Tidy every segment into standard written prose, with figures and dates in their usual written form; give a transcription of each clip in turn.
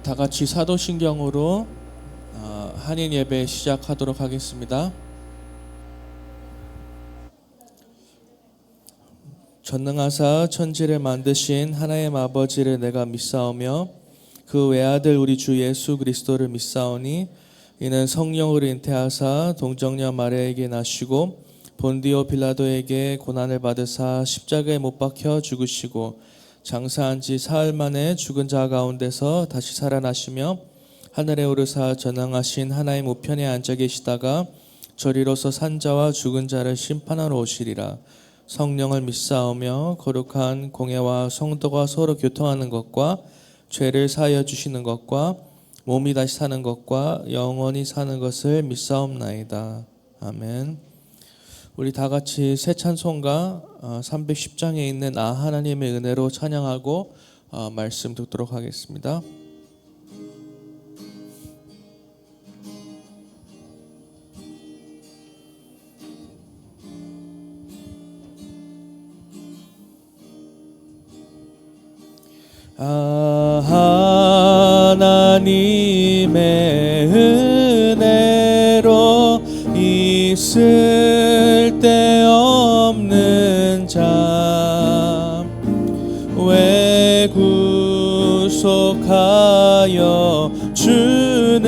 다 같이 사도신경으로 한인 예배 시작하도록 하겠습니다. 전능하사 천지를 만드신 하나님 아버지를 내가 믿사오며 그 외아들 우리 주 예수 그리스도를 믿사오니 이는 성령으로 잉태하사 동정녀 마리아에게 나시고 본디오 빌라도에게 고난을 받으사 십자가에 못 박혀 죽으시고 장사한 지 사흘 만에 죽은 자 가운데서 다시 살아나시며 하늘에 오르사 전능하신 하나님 우편에 앉아 계시다가 저리로서 산자와 죽은 자를 심판하러 오시리라. 성령을 믿사오며 거룩한 공회와 성도가 서로 교통하는 것과 죄를 사하여 주시는 것과 몸이 다시 사는 것과 영원히 사는 것을 믿사옵나이다. 아멘. 우리 다 같이 새 찬송가 310장에 있는 하나님의 은혜로 찬양하고 말씀 듣도록 하겠습니다. 하나님의 은혜로 있을 데 없는 자 왜 구속하여 주는지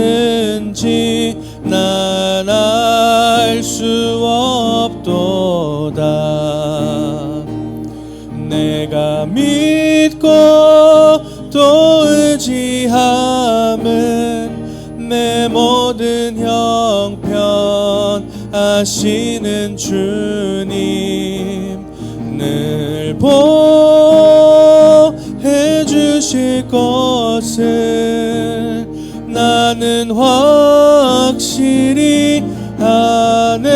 난 알 수 없도다. 내가 믿고 또 의지함은 내 모든 형편 아시는 주님 늘 보해 주실 것을 나는 확실히 아네.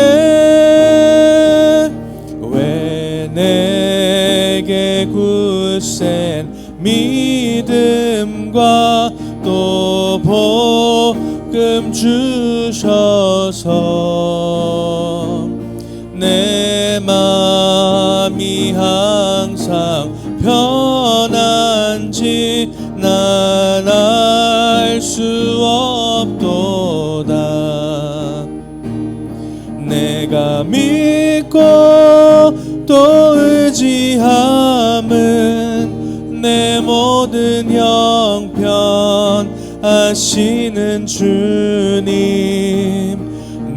왜 내게 굳센 믿음과 또 복음 주셔서 내 마음이 항상 편한지 난 알 수 없도다. 내가 믿고 또 의지함은 내 모든 형편 아시는 주님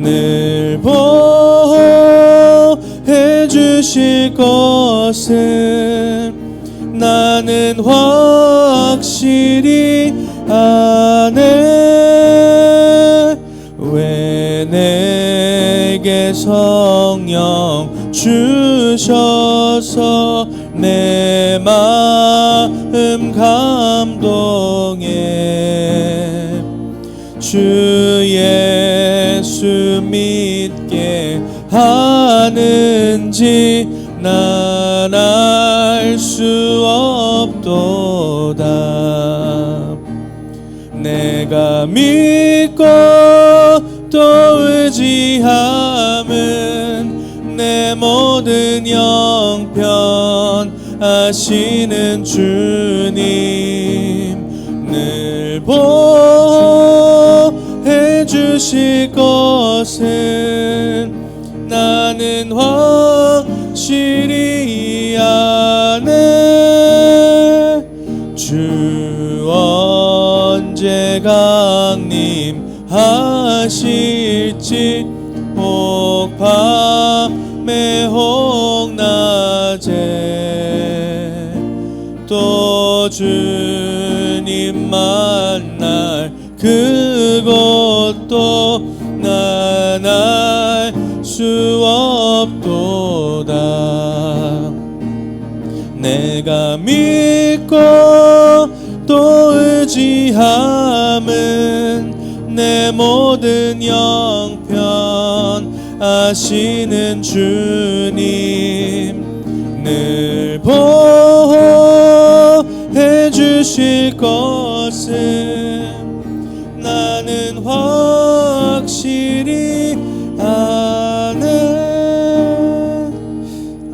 늘 보해 주실 것을 나는 확실히 아네. 왜 내게 성령 주셔서 내 마음 감동해 주 예수 믿게 하는지 난 알 수 없도다. 내가 믿고 또 의지함은 내 모든 형편 아시는 주님 늘 보해 주실 것을 나는 확실히 아네. 주 언제 강림하실지 혹 밤에 혹 낮에 또 주님 만날 그것도 난 알 수 없도다. 내가 믿고 또 의지함은 내 모든 형편 아시는 주님 늘 보해 주실 것을 나는 확실히 아네.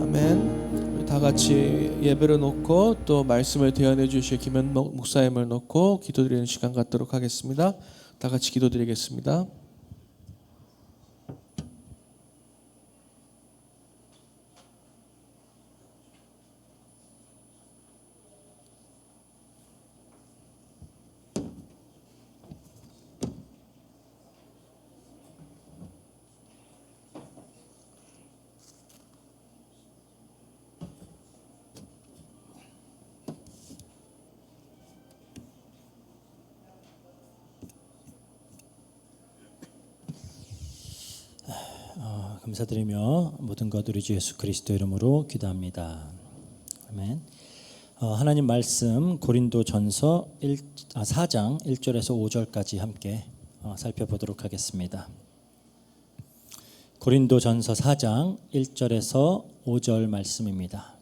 아멘. 우리 다 같이 예배를 놓고 또 말씀을 대언해 주실 김현 목사님을 놓고 기도드리는 시간 갖도록 하겠습니다. 다 같이 기도드리겠습니다. 감사드리며 모든 것 우리 주 예수 그리스도 이름으로 기도합니다. 아멘. 하나님 말씀 고린도전서 4장 1절에서 5절까지 함께 살펴보도록 하겠습니다. 고린도전서 4장 1절에서 5절 말씀입니다.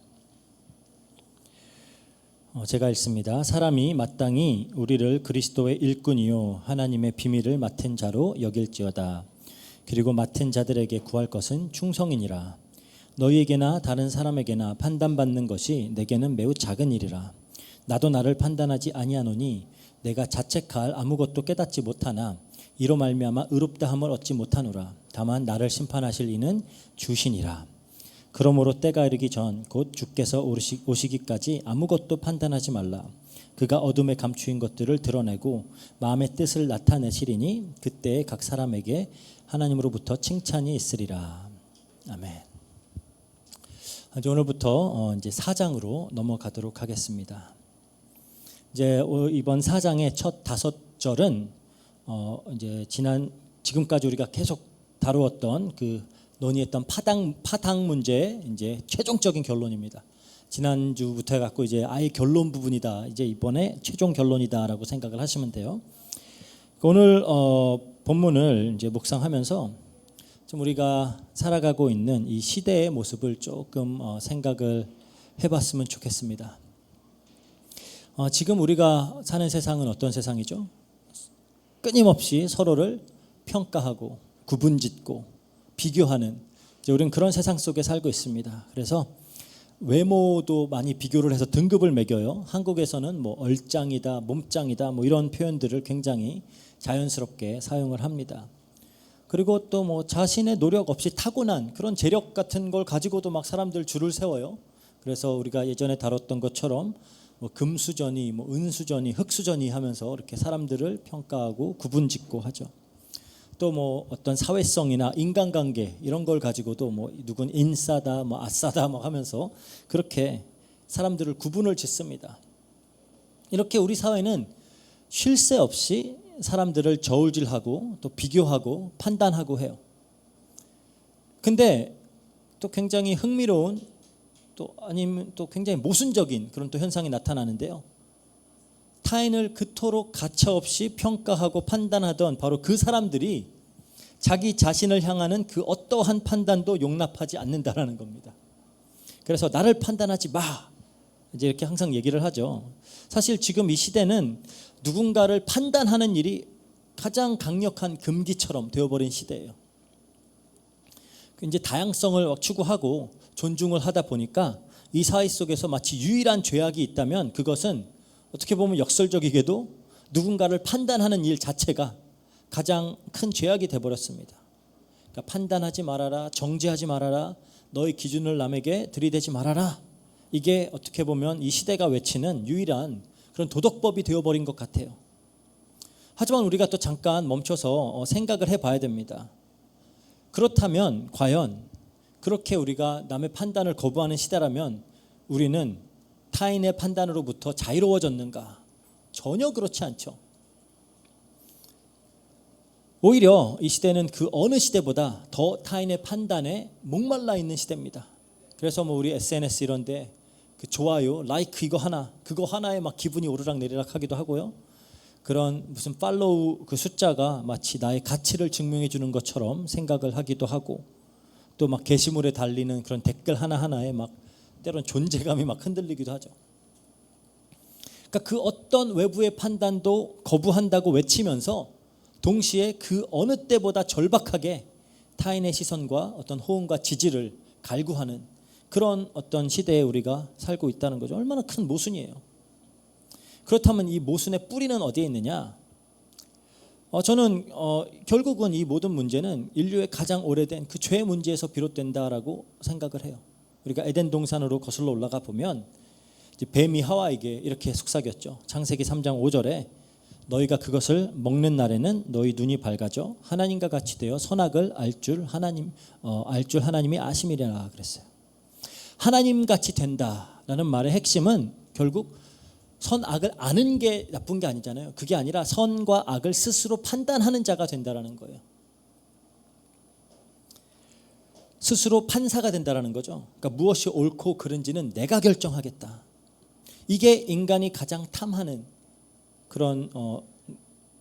제가 읽습니다. 사람이 마땅히 우리를 그리스도의 일꾼이요 하나님의 비밀을 맡은 자로 여길지어다. 그리고 맡은 자들에게 구할 것은 충성이니라. 너희에게나 다른 사람에게나 판단받는 것이 내게는 매우 작은 일이라. 나도 나를 판단하지 아니하노니 내가 자책할 아무것도 깨닫지 못하나 이로 말미암아 의롭다함을 얻지 못하노라. 다만 나를 심판하실 이는 주시니라. 그러므로 때가 이르기 전 곧 주께서 오시기까지 아무것도 판단하지 말라. 그가 어둠에 감추인 것들을 드러내고 마음의 뜻을 나타내시리니 그때에 각 사람에게 하나님으로부터 칭찬이 있으리라. 아멘. 오늘부터 이제 4장으로 넘어가도록 하겠습니다. 이제 이번 4장의 첫 5절은 이제 지금까지 우리가 계속 다루었던 그 논의했던 파당 문제의 이제 최종적인 결론입니다. 지난주부터 해갖고 이제 아예 결론 부분이다. 이제 이번에 최종 결론이다라고 생각을 하시면 돼요. 오늘 본문을 이제 묵상하면서 좀 우리가 살아가고 있는 이 시대의 모습을 조금 생각을 해봤으면 좋겠습니다. 지금 우리가 사는 세상은 어떤 세상이죠? 끊임없이 서로를 평가하고 구분짓고 비교하는 이제 우리는 그런 세상 속에 살고 있습니다. 그래서 외모도 많이 비교를 해서 등급을 매겨요. 한국에서는 뭐 얼짱이다, 몸짱이다, 뭐 이런 표현들을 굉장히 자연스럽게 사용을 합니다. 그리고 또 뭐 자신의 노력 없이 타고난 그런 재력 같은 걸 가지고도 막 사람들 줄을 세워요. 그래서 우리가 예전에 다뤘던 것처럼 뭐 금수저니, 뭐 은수저니, 흙수저니 하면서 이렇게 사람들을 평가하고 구분짓고 하죠. 또 뭐 어떤 사회성이나 인간관계 이런 걸 가지고도 뭐 누군 인싸다, 뭐 아싸다 뭐 하면서 그렇게 사람들을 구분을 짓습니다. 이렇게 우리 사회는 쉴 새 없이 사람들을 저울질하고 또 비교하고 판단하고 해요. 근데 또 굉장히 흥미로운 또 아니면 또 굉장히 모순적인 그런 또 현상이 나타나는데요. 타인을 그토록 가차없이 평가하고 판단하던 바로 그 사람들이 자기 자신을 향하는 그 어떠한 판단도 용납하지 않는다라는 겁니다. 그래서 나를 판단하지 마. 이제 이렇게 항상 얘기를 하죠. 사실 지금 이 시대는 누군가를 판단하는 일이 가장 강력한 금기처럼 되어버린 시대예요. 이제 다양성을 추구하고 존중을 하다 보니까 이 사회 속에서 마치 유일한 죄악이 있다면 그것은 어떻게 보면 역설적이게도 누군가를 판단하는 일 자체가 가장 큰 죄악이 되어버렸습니다. 그러니까 판단하지 말아라, 정죄하지 말아라, 너의 기준을 남에게 들이대지 말아라. 이게 어떻게 보면 이 시대가 외치는 유일한 그런 도덕법이 되어버린 것 같아요. 하지만 우리가 또 잠깐 멈춰서 생각을 해봐야 됩니다. 그렇다면 과연 그렇게 우리가 남의 판단을 거부하는 시대라면 우리는 타인의 판단으로부터 자유로워졌는가? 전혀 그렇지 않죠. 오히려 이 시대는 그 어느 시대보다 더 타인의 판단에 목말라 있는 시대입니다. 그래서 뭐 우리 SNS 이런데 그 좋아요, 라이크 이거 하나, 그거 하나에 막 기분이 오르락 내리락 하기도 하고요. 그런 무슨 팔로우 그 숫자가 마치 나의 가치를 증명해 주는 것처럼 생각을 하기도 하고 또 막 게시물에 달리는 그런 댓글 하나하나에 막 때론 존재감이 막 흔들리기도 하죠. 그러니까 그 어떤 외부의 판단도 거부한다고 외치면서 동시에 그 어느 때보다 절박하게 타인의 시선과 어떤 호응과 지지를 갈구하는 그런 어떤 시대에 우리가 살고 있다는 거죠. 얼마나 큰 모순이에요. 그렇다면 이 모순의 뿌리는 어디에 있느냐? 저는 결국은 이 모든 문제는 인류의 가장 오래된 그 죄 문제에서 비롯된다라고 생각을 해요. 우리가 에덴 동산으로 거슬러 올라가 보면 이제 뱀이 하와에게 이렇게 속삭였죠. 창세기 3장 5절에 너희가 그것을 먹는 날에는 너희 눈이 밝아져 하나님과 같이 되어 선악을 알 줄 하나님이 아심이라 그랬어요. 하나님 같이 된다라는 말의 핵심은 결국 선악을 아는 게 나쁜 게 아니잖아요. 그게 아니라 선과 악을 스스로 판단하는 자가 된다라는 거예요. 스스로 판사가 된다라는 거죠. 그러니까 무엇이 옳고 그른지는 내가 결정하겠다. 이게 인간이 가장 탐하는 그런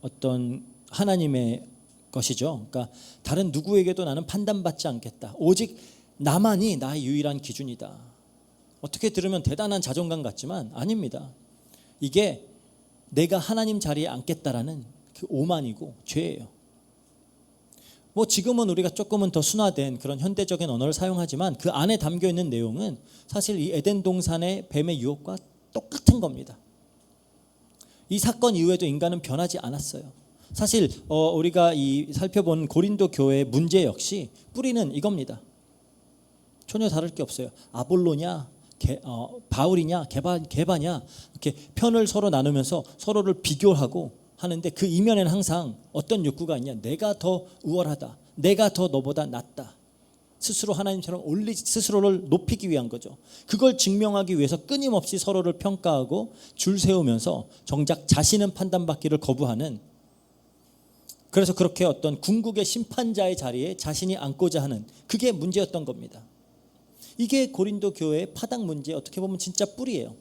어떤 하나님의 것이죠. 그러니까 다른 누구에게도 나는 판단받지 않겠다. 오직 나만이 나의 유일한 기준이다. 어떻게 들으면 대단한 자존감 같지만 아닙니다. 이게 내가 하나님 자리에 앉겠다라는 그 오만이고 죄예요. 뭐 지금은 우리가 조금은 더 순화된 그런 현대적인 언어를 사용하지만 그 안에 담겨 있는 내용은 사실 이 에덴 동산의 뱀의 유혹과 똑같은 겁니다. 이 사건 이후에도 인간은 변하지 않았어요. 사실 우리가 살펴본 고린도 교회의 문제 역시 뿌리는 이겁니다. 전혀 다를 게 없어요. 아볼로냐 바울이냐 게바냐 이렇게 편을 서로 나누면서 서로를 비교하고 하는데 그 이면에는 항상 어떤 욕구가 있냐. 내가 더 우월하다. 내가 더 너보다 낫다. 스스로 하나님처럼 스스로를 높이기 위한 거죠. 그걸 증명하기 위해서 끊임없이 서로를 평가하고 줄 세우면서 정작 자신은 판단받기를 거부하는, 그래서 그렇게 어떤 궁극의 심판자의 자리에 자신이 앉고자 하는, 그게 문제였던 겁니다. 이게 고린도 교회의 파당 문제의 어떻게 보면 진짜 뿌리예요.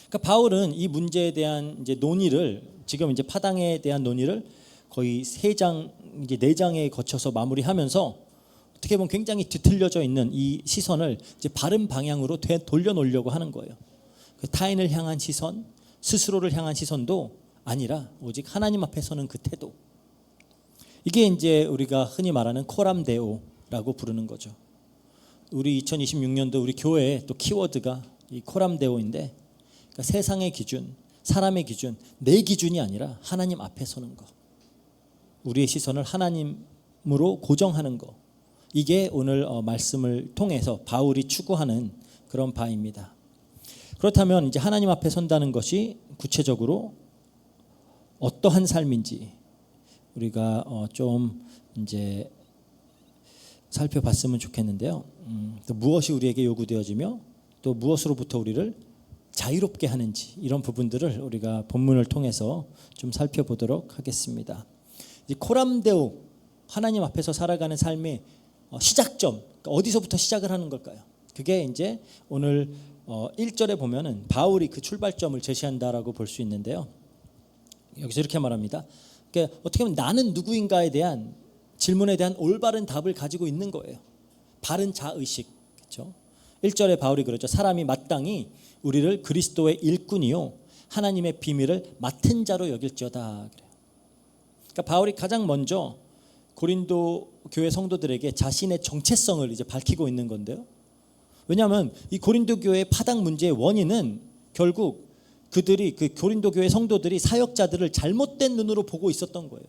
그러니까 바울은 이 문제에 대한 이제 논의를, 지금 이제 파당에 대한 논의를 거의 3장 이제 4장에 거쳐서 마무리하면서 어떻게 보면 굉장히 뒤틀려져 있는 이 시선을 이제 바른 방향으로 돌려놓으려고 하는 거예요. 타인을 향한 시선, 스스로를 향한 시선도 아니라 오직 하나님 앞에 서는 그 태도. 이게 이제 우리가 흔히 말하는 코람데오라고 부르는 거죠. 우리 2026년도 우리 교회의 또 키워드가 이 코람데오인데, 그러니까 세상의 기준, 사람의 기준, 내 기준이 아니라 하나님 앞에 서는 거. 우리의 시선을 하나님으로 고정하는 거. 이게 오늘 말씀을 통해서 바울이 추구하는 그런 바입니다. 그렇다면 이제 하나님 앞에 선다는 것이 구체적으로 어떠한 삶인지 우리가 좀 이제 살펴봤으면 좋겠는데요. 또 무엇이 우리에게 요구되어지며 또 무엇으로부터 우리를 자유롭게 하는지, 이런 부분들을 우리가 본문을 통해서 좀 살펴보도록 하겠습니다. 이 코람데오, 하나님 앞에서 살아가는 삶의 시작점, 그러니까 어디서부터 시작을 하는 걸까요? 그게 이제 오늘 1절에 보면은 바울이 그 출발점을 제시한다라고 볼 수 있는데요. 여기서 이렇게 말합니다. 그러니까 어떻게 보면 나는 누구인가에 대한 질문에 대한 올바른 답을 가지고 있는 거예요. 바른 자의식, 그렇죠? 1절에 바울이 그러죠. 사람이 마땅히 우리를 그리스도의 일꾼이요 하나님의 비밀을 맡은 자로 여길지어다. 그래요. 그러니까 바울이 가장 먼저 고린도 교회 성도들에게 자신의 정체성을 이제 밝히고 있는 건데요. 왜냐하면 이 고린도 교회의 파당 문제의 원인은 결국 그들이, 그 고린도 교회 성도들이 사역자들을 잘못된 눈으로 보고 있었던 거예요.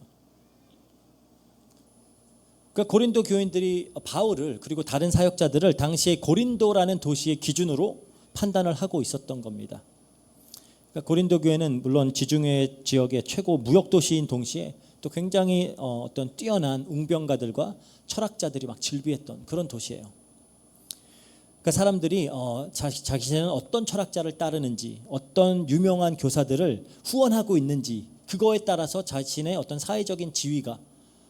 그러니까 고린도 교인들이 바울을 그리고 다른 사역자들을 당시에 고린도라는 도시의 기준으로 판단을 하고 있었던 겁니다. 그러니까 고린도 교회는 물론 지중해 지역의 최고 무역 도시인 동시에 또 굉장히 어떤 뛰어난 웅병가들과 철학자들이 막 질비했던 그런 도시예요. 그러니까 사람들이 자신은 어떤 철학자를 따르는지, 어떤 유명한 교사들을 후원하고 있는지, 그거에 따라서 자신의 어떤 사회적인 지위가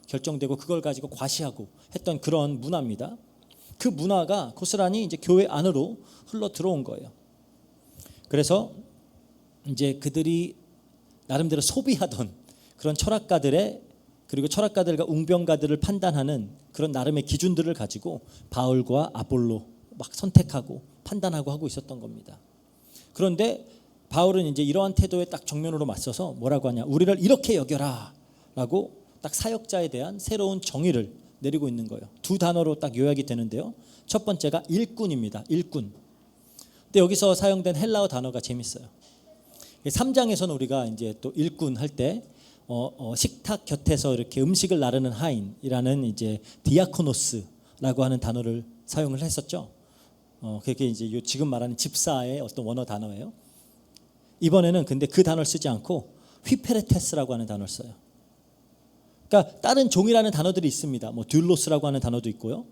결정되고 그걸 가지고 과시하고 했던 그런 문화입니다. 그 문화가 고스란히 이제 교회 안으로 흘러 들어온 거예요. 그래서 이제 그들이 나름대로 소비하던 그런 철학가들의, 그리고 철학가들과 웅병가들을 판단하는 그런 나름의 기준들을 가지고 바울과 아볼로 막 선택하고 판단하고 하고 있었던 겁니다. 그런데 바울은 이제 이러한 태도에 딱 정면으로 맞서서 뭐라고 하냐, 우리를 이렇게 여겨라 라고 딱 사역자에 대한 새로운 정의를 내리고 있는 거예요. 두 단어로 딱 요약이 되는데요. 첫 번째가 일꾼입니다. 일꾼. 근데 여기서 사용된 헬라어 단어가 재밌어요. 3장에서는 우리가 이제 또 일꾼 할 때 식탁 곁에서 이렇게 음식을 나르는 하인이라는 이제 디아코노스라고 하는 단어를 사용을 했었죠. 그게 이제 지금 말하는 집사의 어떤 원어 단어예요. 이번에는 근데 그 단어를 쓰지 않고 휘페레테스라고 하는 단어를 써요. 그러니까 다른 종이라는 단어들이 있습니다. 뭐 듀로스라고 하는 단어도 있고요.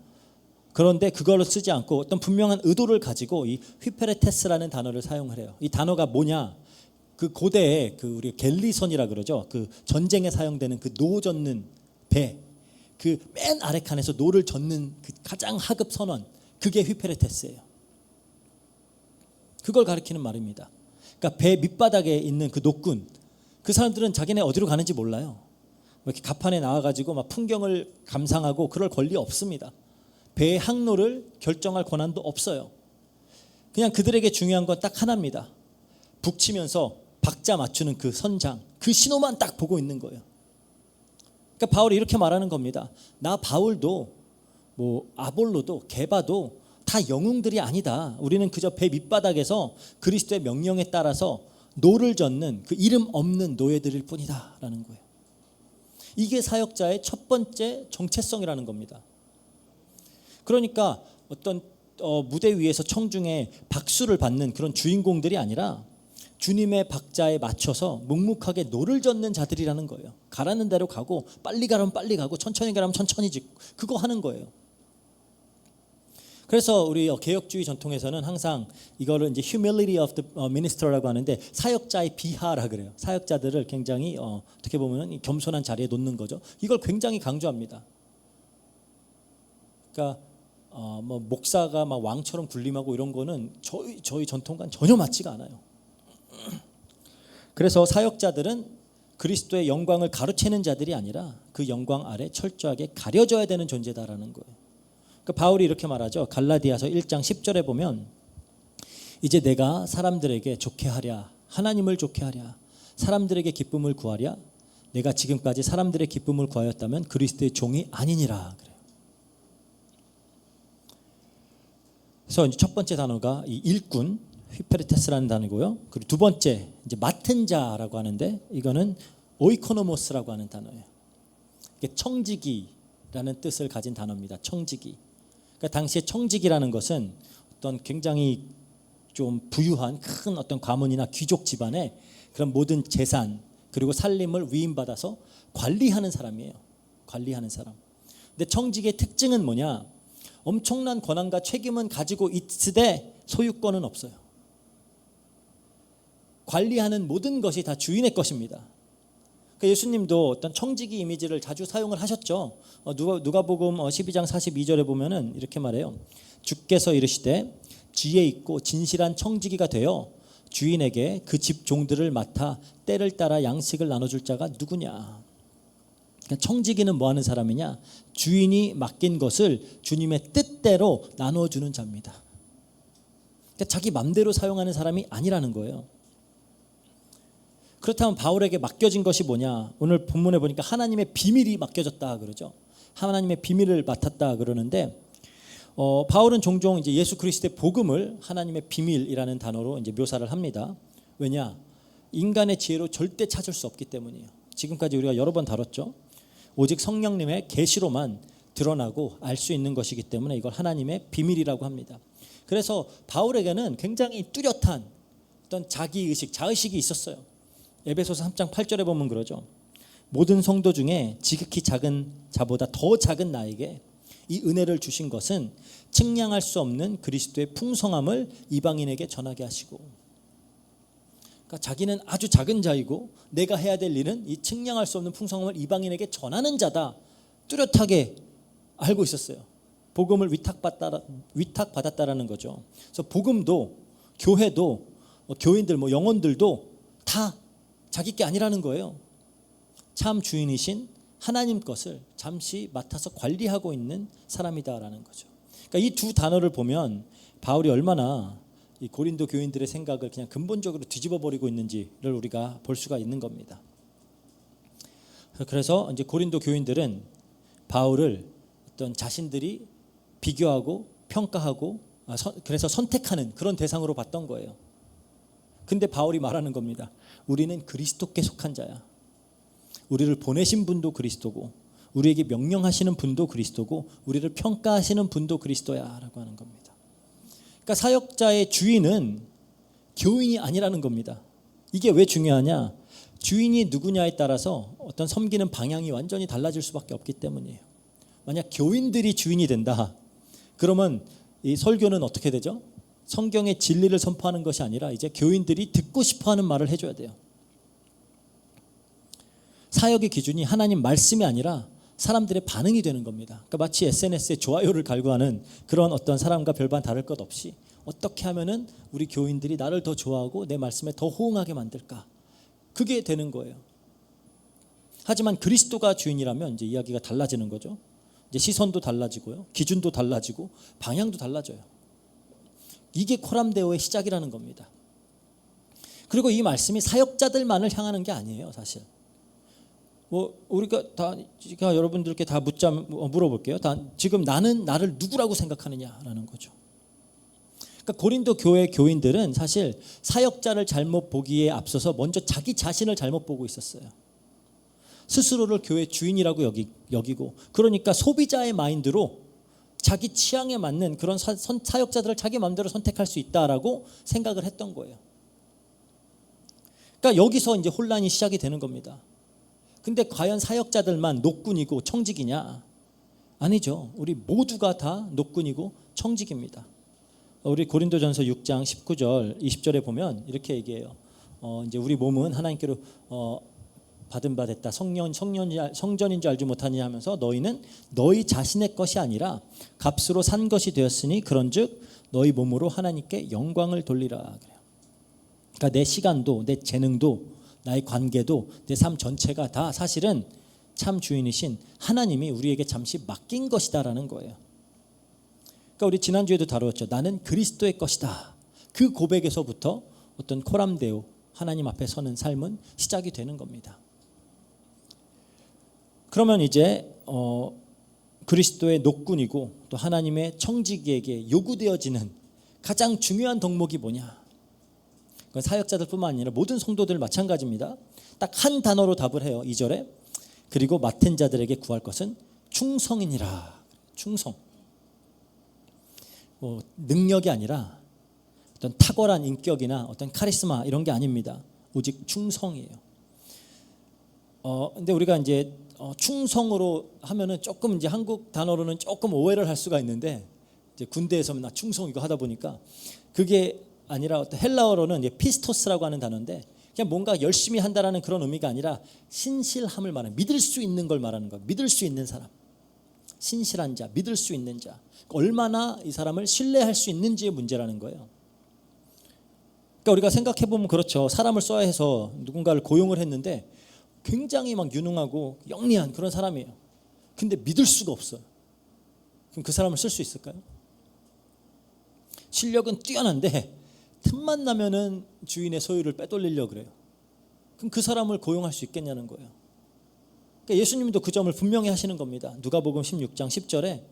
그런데 그걸로 쓰지 않고 어떤 분명한 의도를 가지고 이 휘페레테스라는 단어를 사용을 해요. 이 단어가 뭐냐? 그 고대에 그 우리 갤리선이라 그러죠. 그 전쟁에 사용되는 그 노 젓는 배, 그 맨 아래 칸에서 노를 젓는 그 가장 하급 선원, 그게 휘페레테스예요. 그걸 가리키는 말입니다. 그러니까 배 밑바닥에 있는 그 노꾼, 그 사람들은 자기네 어디로 가는지 몰라요. 이렇게 갑판에 나와가지고 막 풍경을 감상하고 그럴 권리 없습니다. 배의 항로를 결정할 권한도 없어요. 그냥 그들에게 중요한 건 딱 하나입니다. 북치면서 박자 맞추는 그 선장, 그 신호만 딱 보고 있는 거예요. 그러니까 바울이 이렇게 말하는 겁니다. 나 바울도 뭐 아볼로도 게바도 다 영웅들이 아니다. 우리는 그저 배 밑바닥에서 그리스도의 명령에 따라서 노를 젓는 그 이름 없는 노예들일 뿐이다 라는 거예요. 이게 사역자의 첫 번째 정체성이라는 겁니다. 그러니까 어떤 무대 위에서 청중에 박수를 받는 그런 주인공들이 아니라 주님의 박자에 맞춰서 묵묵하게 노를 젓는 자들이라는 거예요. 가라는 대로 가고 빨리 가라면 빨리 가고 천천히 가라면 천천히 짓고 그거 하는 거예요. 그래서 우리 개혁주의 전통에서는 항상 이거를 이제 humility of the minister라고 하는데 사역자의 비하라 그래요. 사역자들을 굉장히 어떻게 보면 겸손한 자리에 놓는 거죠. 이걸 굉장히 강조합니다. 그러니까 뭐 목사가 막 왕처럼 군림하고 이런 거는 저희 전통과는 전혀 맞지가 않아요. 그래서 사역자들은 그리스도의 영광을 가로채는 자들이 아니라 그 영광 아래 철저하게 가려져야 되는 존재다라는 거예요. 그러니까 바울이 이렇게 말하죠. 갈라디아서 1장 10절에 보면 이제 내가 사람들에게 좋게 하랴, 하나님을 좋게 하랴, 사람들에게 기쁨을 구하랴, 내가 지금까지 사람들의 기쁨을 구하였다면 그리스도의 종이 아니니라 그래요. 그래서 이제 첫 번째 단어가 이 일꾼 휘페르테스라는 단어고요. 그리고 두 번째 이제 맡은 자라고 하는데 이거는 오이코노모스라고 하는 단어예요. 이게 청지기라는 뜻을 가진 단어입니다. 청지기. 그러니까 당시에 청지기라는 것은 어떤 굉장히 좀 부유한 큰 어떤 가문이나 귀족 집안의 그런 모든 재산 그리고 살림을 위임받아서 관리하는 사람이에요. 관리하는 사람. 근데 청지기의 특징은 뭐냐? 엄청난 권한과 책임은 가지고 있으되 소유권은 없어요. 관리하는 모든 것이 다 주인의 것입니다. 그러니까 예수님도 어떤 청지기 이미지를 자주 사용을 하셨죠. 누가복음 12장 42절에 보면은 이렇게 말해요. 주께서 이르시되 지혜 있고 진실한 청지기가 되어 주인에게 그 집 종들을 맡아 때를 따라 양식을 나눠줄 자가 누구냐. 그러니까 청지기는 뭐 하는 사람이냐? 주인이 맡긴 것을 주님의 뜻대로 나눠주는 자입니다. 그러니까 자기 맘대로 사용하는 사람이 아니라는 거예요. 그렇다면 바울에게 맡겨진 것이 뭐냐? 오늘 본문에 보니까 하나님의 비밀이 맡겨졌다 그러죠. 하나님의 비밀을 맡았다 그러는데 바울은 종종 이제 예수 그리스도의 복음을 하나님의 비밀이라는 단어로 이제 묘사를 합니다. 왜냐? 인간의 지혜로 절대 찾을 수 없기 때문이에요. 지금까지 우리가 여러 번 다뤘죠. 오직 성령님의 계시로만 드러나고 알 수 있는 것이기 때문에 이걸 하나님의 비밀이라고 합니다. 그래서 바울에게는 굉장히 뚜렷한 어떤 자기의식, 자의식이 있었어요. 에베소서 3장 8절에 보면 그러죠. 모든 성도 중에 지극히 작은 자보다 더 작은 나에게 이 은혜를 주신 것은 측량할 수 없는 그리스도의 풍성함을 이방인에게 전하게 하시고, 그러니까 자기는 아주 작은 자이고 내가 해야 될 일은 이 측량할 수 없는 풍성함을 이방인에게 전하는 자다. 뚜렷하게 알고 있었어요. 복음을 위탁받았다라는 거죠. 그래서 복음도 교회도 교인들 영혼들도 다 자기 게 아니라는 거예요. 참 주인이신 하나님 것을 잠시 맡아서 관리하고 있는 사람이다라는 거죠. 그러니까 이 두 단어를 보면 바울이 얼마나 이 고린도 교인들의 생각을 그냥 근본적으로 뒤집어 버리고 있는지를 우리가 볼 수가 있는 겁니다. 그래서 이제 고린도 교인들은 바울을 어떤 자신들이 비교하고 평가하고 그래서 선택하는 그런 대상으로 봤던 거예요. 근데 바울이 말하는 겁니다. 우리는 그리스도께 속한 자야. 우리를 보내신 분도 그리스도고 우리에게 명령하시는 분도 그리스도고 우리를 평가하시는 분도 그리스도야 라고 하는 겁니다. 그러니까 사역자의 주인은 교인이 아니라는 겁니다. 이게 왜 중요하냐? 주인이 누구냐에 따라서 어떤 섬기는 방향이 완전히 달라질 수밖에 없기 때문이에요. 만약 교인들이 주인이 된다, 그러면 이 설교는 어떻게 되죠? 성경의 진리를 선포하는 것이 아니라 이제 교인들이 듣고 싶어하는 말을 해줘야 돼요. 사역의 기준이 하나님 말씀이 아니라 사람들의 반응이 되는 겁니다. 그러니까 마치 SNS에 좋아요를 갈구하는 그런 어떤 사람과 별반 다를 것 없이 어떻게 하면은 우리 교인들이 나를 더 좋아하고 내 말씀에 더 호응하게 만들까? 그게 되는 거예요. 하지만 그리스도가 주인이라면 이제 이야기가 달라지는 거죠. 이제 시선도 달라지고요, 기준도 달라지고 방향도 달라져요. 이게 코람데오의 시작이라는 겁니다. 그리고 이 말씀이 사역자들만을 향하는 게 아니에요, 사실. 우리가 제가 여러분들께 다 물어볼게요. 지금 나는 나를 누구라고 생각하느냐라는 거죠. 그러니까 고린도 교회 교인들은 사실 사역자를 잘못 보기에 앞서서 먼저 자기 자신을 잘못 보고 있었어요. 스스로를 교회 주인이라고 여기고, 그러니까 소비자의 마인드로 자기 취향에 맞는 그런 사역자들을 자기 마음대로 선택할 수 있다라고 생각을 했던 거예요. 그러니까 여기서 이제 혼란이 시작이 되는 겁니다. 근데 과연 사역자들만 노꾼이고 청직이냐? 아니죠. 우리 모두가 다 노꾼이고 청직입니다. 우리 고린도전서 6장 19절 20절에 보면 이렇게 얘기해요. 이제 우리 몸은 하나님께로 받은 바 됐다. 성전인 줄 알지 못하느냐 하면서 너희는 너희 자신의 것이 아니라 값으로 산 것이 되었으니 그런즉 너희 몸으로 하나님께 영광을 돌리라 그래요. 그러니까 내 시간도 내 재능도 나의 관계도 내 삶 전체가 다 사실은 참 주인이신 하나님이 우리에게 잠시 맡긴 것이다라는 거예요. 그러니까 우리 지난주에도 다루었죠. 나는 그리스도의 것이다. 그 고백에서부터 어떤 코람데오, 하나님 앞에 서는 삶은 시작이 되는 겁니다. 그러면 이제 그리스도의 노꾼이고 또 하나님의 청지기에게 요구되어지는 가장 중요한 덕목이 뭐냐? 그건 사역자들뿐만 아니라 모든 성도들 마찬가지입니다. 딱 한 단어로 답을 해요. 2절에 그리고 맡은 자들에게 구할 것은 충성이니라. 충성. 능력이 아니라 어떤 탁월한 인격이나 어떤 카리스마 이런 게 아닙니다. 오직 충성이에요. 근데 우리가 이제 충성으로 하면은 조금 이제 한국 단어로는 조금 오해를 할 수가 있는데, 이제 군대에서 나 충성 이거 하다 보니까 그게 아니라 어떤 헬라어로는 이제 피스토스라고 하는 단어인데 그냥 뭔가 열심히 한다라는 그런 의미가 아니라 신실함을 말하는, 믿을 수 있는 걸 말하는 거예요. 믿을 수 있는 사람, 신실한 자, 믿을 수 있는 자, 얼마나 이 사람을 신뢰할 수 있는지의 문제라는 거예요. 그러니까 우리가 생각해 보면 그렇죠. 사람을 써야 해서 누군가를 고용을 했는데 굉장히 막 유능하고 영리한 그런 사람이에요. 근데 믿을 수가 없어요. 그럼 그 사람을 쓸 수 있을까요? 실력은 뛰어난데 틈만 나면은 주인의 소유를 빼돌리려고 그래요. 그럼 그 사람을 고용할 수 있겠냐는 거예요. 그러니까 예수님도 그 점을 분명히 하시는 겁니다. 누가복음 16장 10절에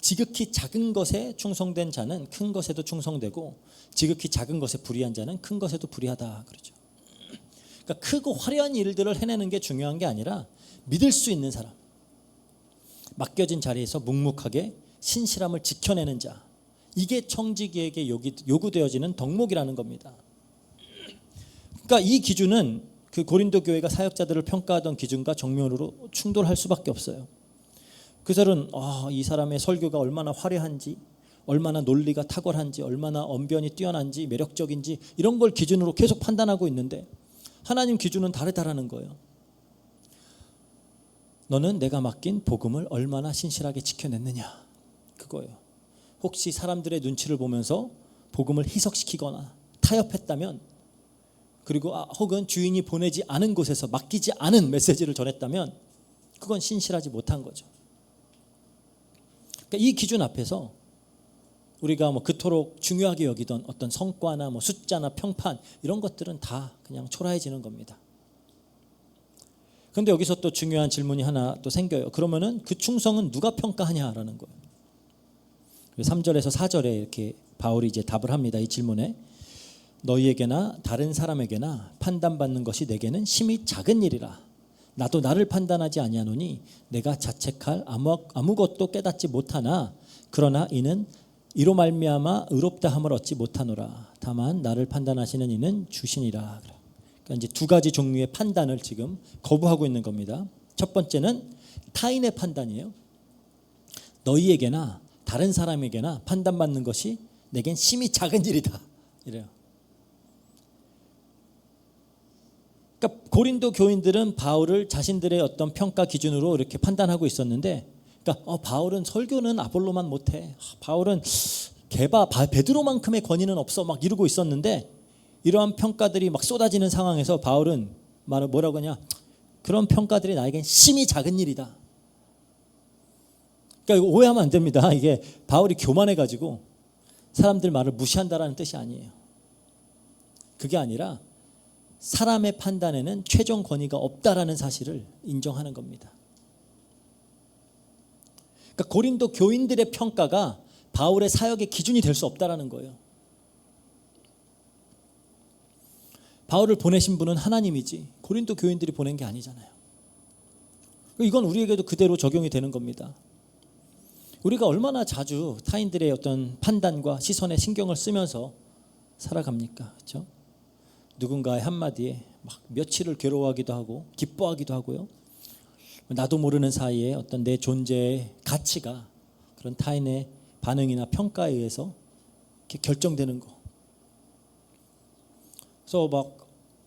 지극히 작은 것에 충성된 자는 큰 것에도 충성되고 지극히 작은 것에 불의한 자는 큰 것에도 불의하다 그러죠. 그러니까 크고 화려한 일들을 해내는 게 중요한 게 아니라 믿을 수 있는 사람, 맡겨진 자리에서 묵묵하게 신실함을 지켜내는 자, 이게 청지기에게 요구되어지는 덕목이라는 겁니다. 그러니까 이 기준은 그 고린도 교회가 사역자들을 평가하던 기준과 정면으로 충돌할 수밖에 없어요. 그들은 이 사람의 설교가 얼마나 화려한지, 얼마나 논리가 탁월한지, 얼마나 언변이 뛰어난지, 매력적인지 이런 걸 기준으로 계속 판단하고 있는데 하나님 기준은 다르다라는 거예요. 너는 내가 맡긴 복음을 얼마나 신실하게 지켜냈느냐, 그거예요. 혹시 사람들의 눈치를 보면서 복음을 희석시키거나 타협했다면, 그리고 혹은 주인이 보내지 않은 곳에서 맡기지 않은 메시지를 전했다면 그건 신실하지 못한 거죠. 그러니까 이 기준 앞에서 우리가 그토록 중요하게 여기던 어떤 성과나 숫자나 평판 이런 것들은 다 그냥 초라해지는 겁니다. 근데 여기서 또 중요한 질문이 하나 또 생겨요. 그러면은 그 충성은 누가 평가하냐라는 거예요. 3절에서 4절에 이렇게 바울이 이제 답을 합니다. 이 질문에 너희에게나 다른 사람에게나 판단받는 것이 내게는 심히 작은 일이라. 나도 나를 판단하지 아니하노니 내가 자책할 아무것도 깨닫지 못하나 그러나 이는 이로 말미암아 의롭다함을 얻지 못하노라. 다만 나를 판단하시는 이는 주시니라. 그러니까 이제 두 가지 종류의 판단을 지금 거부하고 있는 겁니다. 첫 번째는 타인의 판단이에요. 너희에게나 다른 사람에게나 판단받는 것이 내겐 심히 작은 일이다. 이래요. 그러니까 고린도 교인들은 바울을 자신들의 어떤 평가 기준으로 이렇게 판단하고 있었는데, 그러니까 바울은 설교는 아볼로만 못해. 바울은 베드로만큼의 권위는 없어. 막 이러고 있었는데 이러한 평가들이 막 쏟아지는 상황에서 바울은 뭐라고 하냐? 그런 평가들이 나에겐 심히 작은 일이다. 그러니까 오해하면 안 됩니다. 이게 바울이 교만해가지고 사람들 말을 무시한다라는 뜻이 아니에요. 그게 아니라 사람의 판단에는 최종 권위가 없다라는 사실을 인정하는 겁니다. 그러니까 고린도 교인들의 평가가 바울의 사역의 기준이 될 수 없다라는 거예요. 바울을 보내신 분은 하나님이지 고린도 교인들이 보낸 게 아니잖아요. 이건 우리에게도 그대로 적용이 되는 겁니다. 우리가 얼마나 자주 타인들의 어떤 판단과 시선에 신경을 쓰면서 살아갑니까? 그렇죠? 누군가의 한마디에 막 며칠을 괴로워하기도 하고 기뻐하기도 하고요. 나도 모르는 사이에 어떤 내 존재의 가치가 그런 타인의 반응이나 평가에 의해서 이렇게 결정되는 거. 그래서 막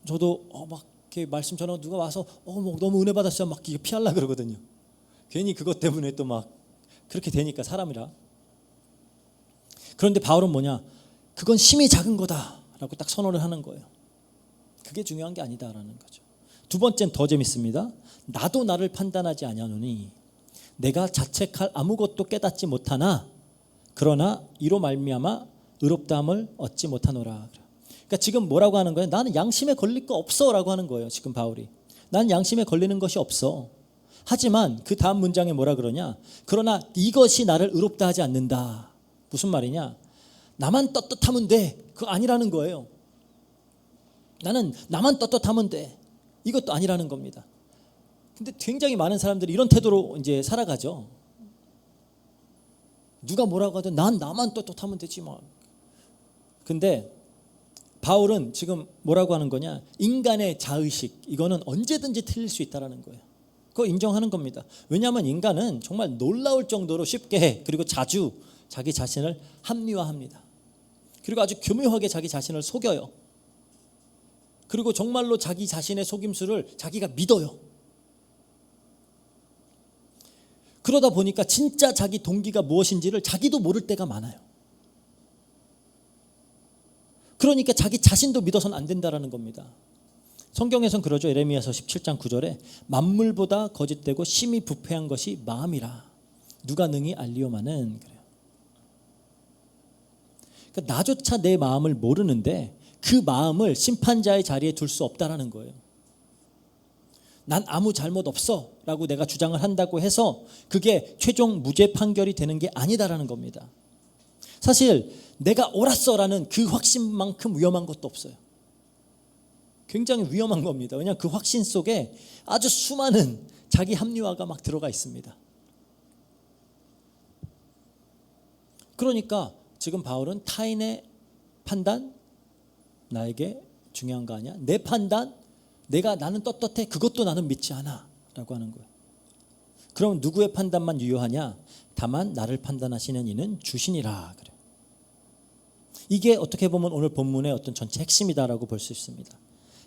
저도 막 이렇게 말씀 전하고 누가 와서 뭐 너무 은혜 받았어요. 막 이게 피하려 그러거든요. 괜히 그것 때문에 또 막 그렇게 되니까 사람이라. 그런데 바울은 뭐냐? 그건 심히 작은 거다라고 딱 선언을 하는 거예요. 그게 중요한 게 아니다라는 거죠. 두 번째는 더 재밌습니다. 나도 나를 판단하지 아니하노니 내가 자책할 아무것도 깨닫지 못하나 그러나 이로 말미암아 의롭다함을 얻지 못하노라. 그러니까 지금 뭐라고 하는 거예요? 나는 양심에 걸릴 거 없어라고 하는 거예요. 지금 바울이. 나는 양심에 걸리는 것이 없어. 하지만 그 다음 문장에 뭐라 그러냐? 그러나 이것이 나를 의롭다 하지 않는다. 무슨 말이냐? 나만 떳떳하면 돼. 그거 아니라는 거예요. 나만 떳떳하면 돼. 이것도 아니라는 겁니다. 근데 굉장히 많은 사람들이 이런 태도로 이제 살아가죠. 누가 뭐라고 하든 난 나만 떳떳하면 되지 뭐. 근데 바울은 지금 뭐라고 하는 거냐? 인간의 자의식 이거는 언제든지 틀릴 수 있다라는 거예요. 그거 인정하는 겁니다. 왜냐하면 인간은 정말 놀라울 정도로 쉽게 그리고 자주 자기 자신을 합리화합니다. 그리고 아주 교묘하게 자기 자신을 속여요. 그리고 정말로 자기 자신의 속임수를 자기가 믿어요. 그러다 보니까 진짜 자기 동기가 무엇인지를 자기도 모를 때가 많아요. 그러니까 자기 자신도 믿어서는 안 된다라는 겁니다. 성경에선 그러죠. 예레미야서 17장 9절에 만물보다 거짓되고 심히 부패한 것이 마음이라 누가 능히 알리오마는 그래요. 그러니까 나조차 내 마음을 모르는데 그 마음을 심판자의 자리에 둘 수 없다라는 거예요. 난 아무 잘못 없어 라고 내가 주장을 한다고 해서 그게 최종 무죄 판결이 되는 게 아니다라는 겁니다. 사실 내가 옳았어 라는 그 확신만큼 위험한 것도 없어요. 굉장히 위험한 겁니다. 왜냐하면 그 확신 속에 아주 수많은 자기 합리화가 막 들어가 있습니다. 그러니까 지금 바울은 타인의 판단 나에게 중요한 거 아니야? 내 판단 나는 떳떳해 그것도 나는 믿지 않아 라고 하는 거예요. 그럼 누구의 판단만 유효하냐? 다만 나를 판단하시는 이는 주시니라 그래요. 이게 어떻게 보면 오늘 본문의 어떤 전체 핵심이다라고 볼 수 있습니다.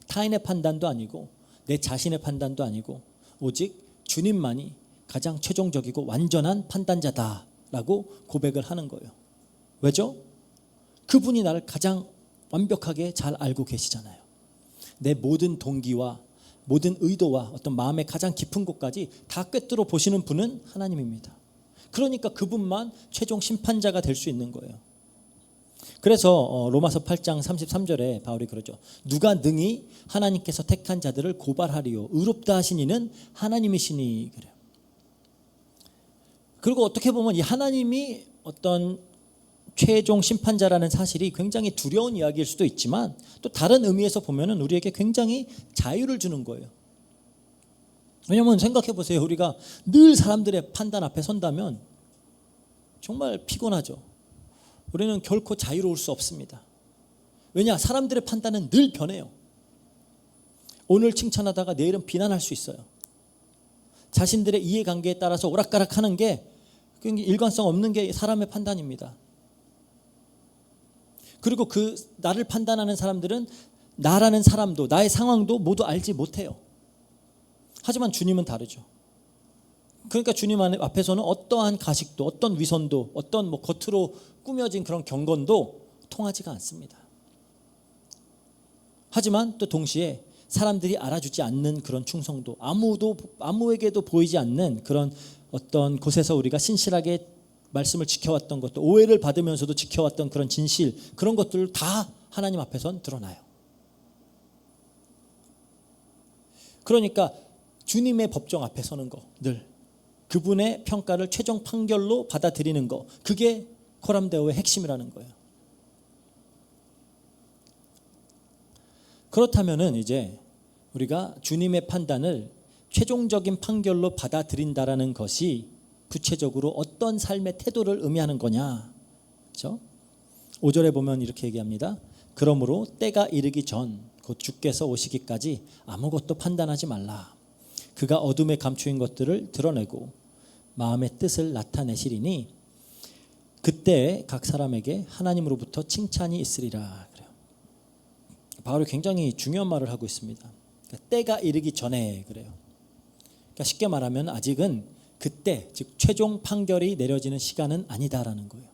타인의 판단도 아니고 내 자신의 판단도 아니고 오직 주님만이 가장 최종적이고 완전한 판단자다라고 고백을 하는 거예요. 왜죠? 그분이 나를 가장 완벽하게 잘 알고 계시잖아요. 내 모든 동기와 모든 의도와 어떤 마음의 가장 깊은 곳까지 다 꿰뚫어 보시는 분은 하나님입니다. 그러니까 그분만 최종 심판자가 될 수 있는 거예요. 그래서 로마서 8장 33절에 바울이 그러죠. 누가 능히 하나님께서 택한 자들을 고발하리요 의롭다 하신 이는 하나님이시니 그래요. 그리고 어떻게 보면 이 하나님이 어떤 최종 심판자라는 사실이 굉장히 두려운 이야기일 수도 있지만 또 다른 의미에서 보면은 우리에게 굉장히 자유를 주는 거예요. 왜냐하면 생각해 보세요. 우리가 늘 사람들의 판단 앞에 선다면 정말 피곤하죠. 우리는 결코 자유로울 수 없습니다. 왜냐? 사람들의 판단은 늘 변해요. 오늘 칭찬하다가 내일은 비난할 수 있어요. 자신들의 이해관계에 따라서 오락가락하는 게 일관성 없는 게 사람의 판단입니다. 그리고 그 나를 판단하는 사람들은 나라는 사람도 나의 상황도 모두 알지 못해요. 하지만 주님은 다르죠. 그러니까 주님 앞에서는 어떠한 가식도 어떤 위선도 어떤 겉으로 꾸며진 그런 경건도 통하지가 않습니다. 하지만 또 동시에 사람들이 알아주지 않는 그런 충성도 아무에게도 보이지 않는 그런 어떤 곳에서 우리가 신실하게 말씀을 지켜왔던 것도 오해를 받으면서도 지켜왔던 그런 진실 그런 것들을 다 하나님 앞에선 드러나요. 그러니까 주님의 법정 앞에 서는 거 늘 그분의 평가를 최종 판결로 받아들이는 거 그게 코람데오의 핵심이라는 거예요. 그렇다면은 이제 우리가 주님의 판단을 최종적인 판결로 받아들인다라는 것이 구체적으로 어떤 삶의 태도를 의미하는 거냐? 그렇죠? 5절에 보면 이렇게 얘기합니다. 그러므로 때가 이르기 전 곧 주께서 오시기까지 아무것도 판단하지 말라. 그가 어둠에 감추인 것들을 드러내고 마음의 뜻을 나타내시리니 그때 각 사람에게 하나님으로부터 칭찬이 있으리라. 그래요. 바울이 굉장히 중요한 말을 하고 있습니다. 그러니까 때가 이르기 전에 그래요. 그러니까 쉽게 말하면 아직은 그때 즉 최종 판결이 내려지는 시간은 아니다라는 거예요.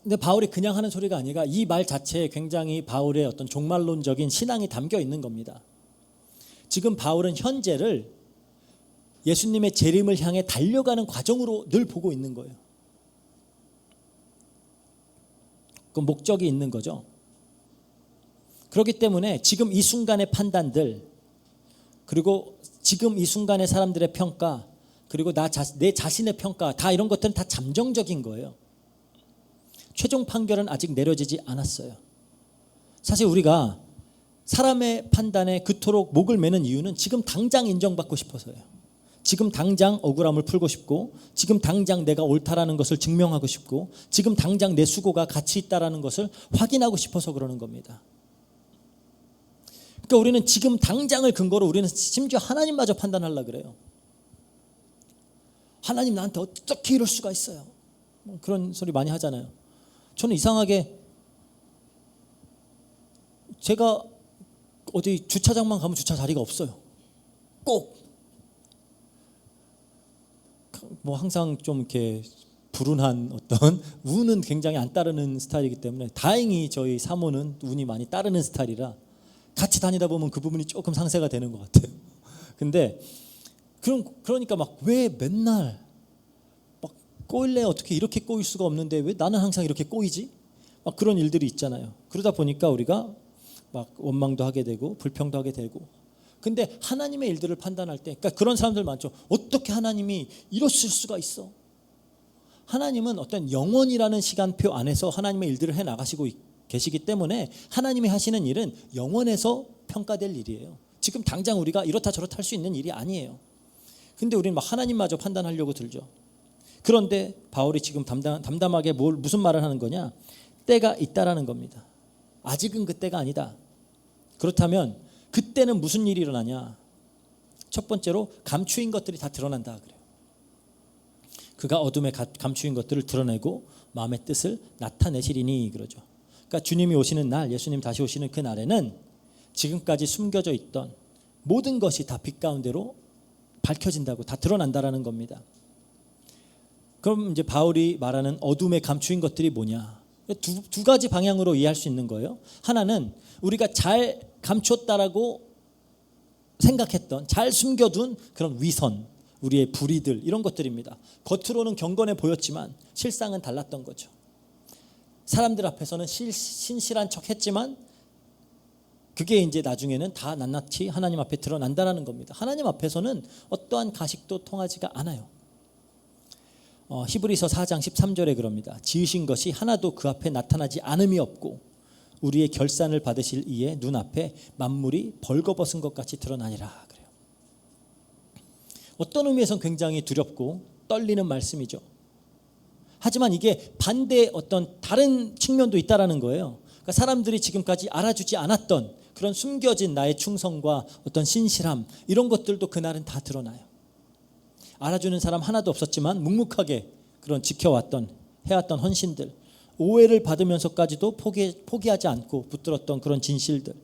근데 바울이 그냥 하는 소리가 아니라 이 말 자체에 굉장히 바울의 어떤 종말론적인 신앙이 담겨 있는 겁니다. 지금 바울은 현재를 예수님의 재림을 향해 달려가는 과정으로 늘 보고 있는 거예요. 그 목적이 있는 거죠. 그렇기 때문에 지금 이 순간의 판단들 그리고 지금 이 순간의 사람들의 평가 그리고 내 자신의 평가 다 이런 것들은 다 잠정적인 거예요. 최종 판결은 아직 내려지지 않았어요. 사실 우리가 사람의 판단에 그토록 목을 매는 이유는 지금 당장 인정받고 싶어서요. 지금 당장 억울함을 풀고 싶고 지금 당장 내가 옳다라는 것을 증명하고 싶고 지금 당장 내 수고가 가치 있다라는 것을 확인하고 싶어서 그러는 겁니다. 그러니까 우리는 지금 당장을 근거로 우리는 심지어 하나님마저 판단하려고 그래요. 하나님 나한테 어떻게 이럴 수가 있어요. 그런 소리 많이 하잖아요. 저는 이상하게 제가 어디 주차장만 가면 주차 자리가 없어요. 꼭 항상 좀 이렇게 불운한 어떤 운은 굉장히 안 따르는 스타일이기 때문에 다행히 저희 사모는 운이 많이 따르는 스타일이라 같이 다니다 보면 그 부분이 조금 상쇄가 되는 것 같아요. 근데 그러니까 왜 맨날 꼬일래 어떻게 이렇게 꼬일 수가 없는데 왜 나는 항상 이렇게 꼬이지? 그런 일들이 있잖아요. 그러다 보니까 우리가 원망도 하게 되고 불평도 하게 되고. 근데 하나님의 일들을 판단할 때 그러니까 그런 사람들 많죠. 어떻게 하나님이 이러실 수가 있어? 하나님은 어떤 영원이라는 시간표 안에서 하나님의 일들을 해 나가시고 계시기 때문에 하나님이 하시는 일은 영원에서 평가될 일이에요. 지금 당장 우리가 이렇다 저렇다 할 수 있는 일이 아니에요. 근데 우리는 하나님마저 판단하려고 들죠. 그런데 바울이 지금 담담하게 무슨 말을 하는 거냐? 때가 있다라는 겁니다. 아직은 그때가 아니다. 그렇다면 그때는 무슨 일이 일어나냐? 첫 번째로 감추인 것들이 다 드러난다 그래요. 그가 어둠에 감추인 것들을 드러내고 마음의 뜻을 나타내시리니 그러죠. 그러니까 주님이 오시는 날, 예수님 다시 오시는 그 날에는 지금까지 숨겨져 있던 모든 것이 다 빛 가운데로 밝혀진다고 다 드러난다라는 겁니다. 그럼 이제 바울이 말하는 어둠에 감추인 것들이 뭐냐? 두 가지 방향으로 이해할 수 있는 거예요. 하나는 우리가 잘 감췄다라고 생각했던 잘 숨겨둔 그런 위선, 우리의 불의들 이런 것들입니다. 겉으로는 경건해 보였지만 실상은 달랐던 거죠. 사람들 앞에서는 신실한 척 했지만 그게 이제 나중에는 다 낱낱이 하나님 앞에 드러난다는 겁니다. 하나님 앞에서는 어떠한 가식도 통하지가 않아요. 히브리서 4장 13절에 그럽니다. 지으신 것이 하나도 그 앞에 나타나지 않음이 없고 우리의 결산을 받으실 이의 눈앞에 만물이 벌거벗은 것 같이 드러나니라 그래요. 어떤 의미에서는 굉장히 두렵고 떨리는 말씀이죠. 하지만 이게 반대의 어떤 다른 측면도 있다라는 거예요. 그러니까 사람들이 지금까지 알아주지 않았던 그런 숨겨진 나의 충성과 어떤 신실함, 이런 것들도 그날은 다 드러나요. 알아주는 사람 하나도 없었지만 묵묵하게 그런 지켜왔던, 해왔던 헌신들, 오해를 받으면서까지도 포기하지 않고 붙들었던 그런 진실들,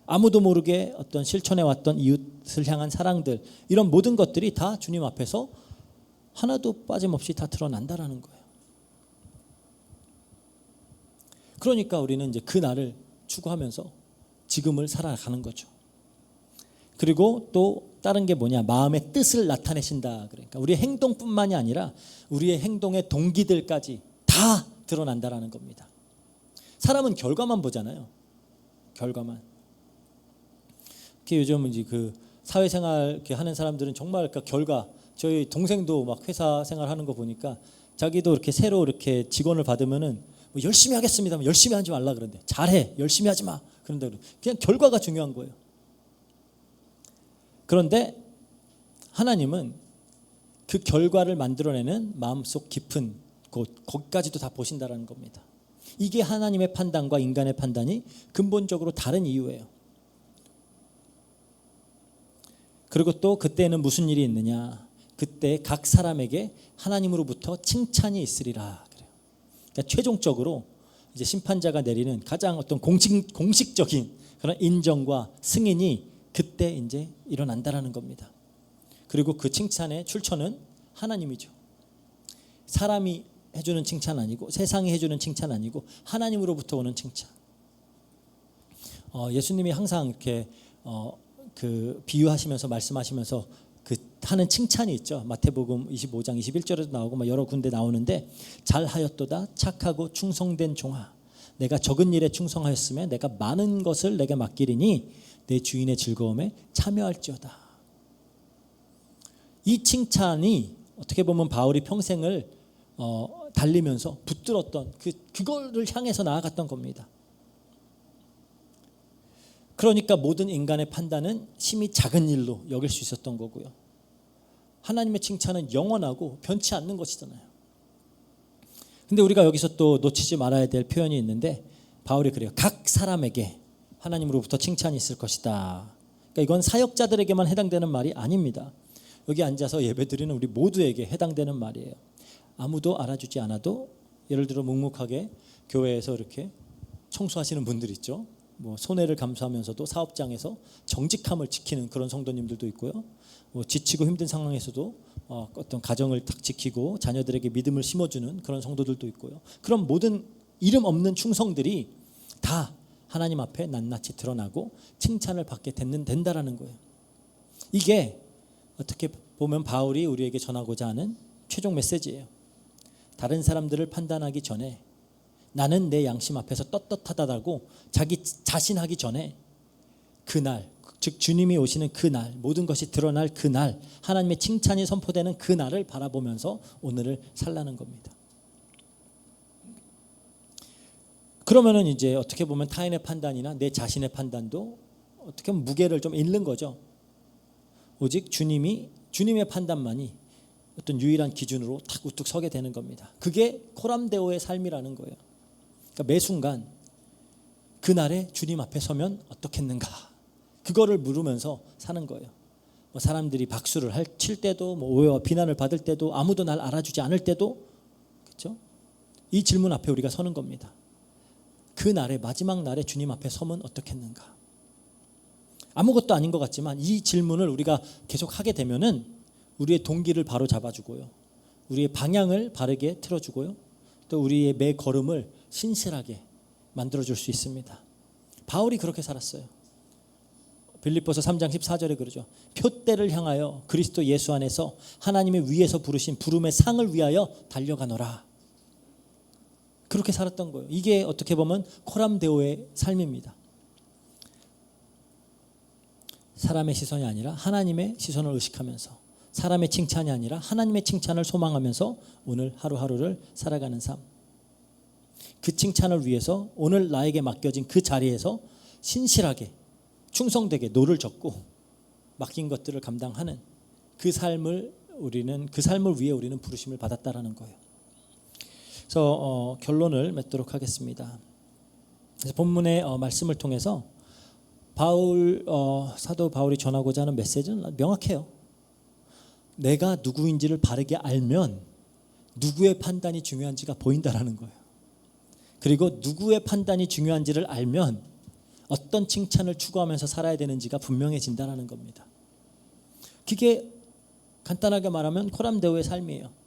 아무도 모르게 어떤 실천해왔던 이웃을 향한 사랑들, 이런 모든 것들이 다 주님 앞에서 하나도 빠짐없이 다 드러난다라는 거예요. 그러니까 우리는 이제 그 날을 추구하면서 지금을 살아가는 거죠. 그리고 또 다른 게 뭐냐, 마음의 뜻을 나타내신다. 그러니까 우리의 행동뿐만이 아니라 우리의 행동의 동기들까지 다 드러난다라는 겁니다. 사람은 결과만 보잖아요. 결과만. 요즘 이제 그 사회생활 이렇게 하는 사람들은 정말 그 결과, 저희 동생도 막 회사 생활하는 거 보니까 자기도 이렇게 새로 이렇게 직원을 받으면은 뭐 열심히 하겠습니다. 열심히 하지 말라 그런데, 잘해, 열심히 하지 마. 그런데 그냥 결과가 중요한 거예요. 그런데 하나님은 그 결과를 만들어내는 마음속 깊은 곳, 거기까지도 다 보신다라는 겁니다. 이게 하나님의 판단과 인간의 판단이 근본적으로 다른 이유예요. 그리고 또 그때는 무슨 일이 있느냐, 그때 각 사람에게 하나님으로부터 칭찬이 있으리라 그래요. 그러니까 최종적으로 이제 심판자가 내리는 가장 어떤 공식적인 그런 인정과 승인이 그때 이제 일어난다라는 겁니다. 그리고 그 칭찬의 출처는 하나님이죠. 사람이 해주는 칭찬 아니고, 세상이 해주는 칭찬 아니고 하나님으로부터 오는 칭찬. 예수님이 항상 이렇게 그 비유하시면서 말씀하시면서 그 하는 칭찬이 있죠. 마태복음 25장 21절에도 나오고 막 여러 군데 나오는데, 잘하였도다 착하고 충성된 종아, 내가 적은 일에 충성하였으면 내가 많은 것을 내게 맡기리니 내 주인의 즐거움에 참여할지어다. 이 칭찬이 어떻게 보면 바울이 평생을 달리면서 붙들었던 그거를 향해서 나아갔던 겁니다. 그러니까 모든 인간의 판단은 심히 작은 일로 여길 수 있었던 거고요. 하나님의 칭찬은 영원하고 변치 않는 것이잖아요. 근데 우리가 여기서 또 놓치지 말아야 될 표현이 있는데, 바울이 그래요. 각 사람에게 하나님으로부터 칭찬이 있을 것이다. 그러니까 이건 사역자들에게만 해당되는 말이 아닙니다. 여기 앉아서 예배드리는 우리 모두에게 해당되는 말이에요. 아무도 알아주지 않아도, 예를 들어 묵묵하게 교회에서 이렇게 청소하시는 분들 있죠. 뭐 손해를 감수하면서도 사업장에서 정직함을 지키는 그런 성도님들도 있고요. 뭐 지치고 힘든 상황에서도 어떤 가정을 딱 지키고 자녀들에게 믿음을 심어주는 그런 성도들도 있고요. 그런 모든 이름 없는 충성들이 다 하나님 앞에 낱낱이 드러나고 칭찬을 받게 된다라는 거예요. 이게 어떻게 보면 바울이 우리에게 전하고자 하는 최종 메시지예요. 다른 사람들을 판단하기 전에, 나는 내 양심 앞에서 떳떳하다고 자기 자신하기 전에, 그날, 즉 주님이 오시는 그날, 모든 것이 드러날 그날, 하나님의 칭찬이 선포되는 그날을 바라보면서 오늘을 살라는 겁니다. 그러면은 이제 어떻게 보면 타인의 판단이나 내 자신의 판단도 어떻게 보면 무게를 좀 잃는 거죠. 오직 주님의 판단만이 어떤 유일한 기준으로 탁 우뚝 서게 되는 겁니다. 그게 코람데오의 삶이라는 거예요. 그러니까 매 순간 그날에 주님 앞에 서면 어떻겠는가, 그거를 물으면서 사는 거예요. 뭐 사람들이 박수를 칠 때도, 뭐 오해와 비난을 받을 때도, 아무도 날 알아주지 않을 때도, 그렇죠? 이 질문 앞에 우리가 서는 겁니다. 그 날에, 마지막 날에 주님 앞에 서면 어떻겠는가. 아무것도 아닌 것 같지만 이 질문을 우리가 계속 하게 되면은 우리의 동기를 바로 잡아주고요, 우리의 방향을 바르게 틀어주고요, 또 우리의 매 걸음을 신실하게 만들어줄 수 있습니다. 바울이 그렇게 살았어요. 빌립보서 3장 14절에 그러죠. 표대를 향하여 그리스도 예수 안에서 하나님의 위에서 부르신 부름의 상을 위하여 달려가노라. 그렇게 살았던 거예요. 이게 어떻게 보면 코람데오의 삶입니다. 사람의 시선이 아니라 하나님의 시선을 의식하면서, 사람의 칭찬이 아니라 하나님의 칭찬을 소망하면서 오늘 하루하루를 살아가는 삶. 그 칭찬을 위해서 오늘 나에게 맡겨진 그 자리에서 신실하게 충성되게 노를 젓고 맡긴 것들을 감당하는 그 삶을 위해 우리는 부르심을 받았다라는 거예요. 그래서 결론을 맺도록 하겠습니다. 그래서 본문의 말씀을 통해서 사도 바울이 전하고자 하는 메시지는 명확해요. 내가 누구인지를 바르게 알면 누구의 판단이 중요한지가 보인다라는 거예요. 그리고 누구의 판단이 중요한지를 알면 어떤 칭찬을 추구하면서 살아야 되는지가 분명해진다라는 겁니다. 그게 간단하게 말하면 코람데오의 삶이에요.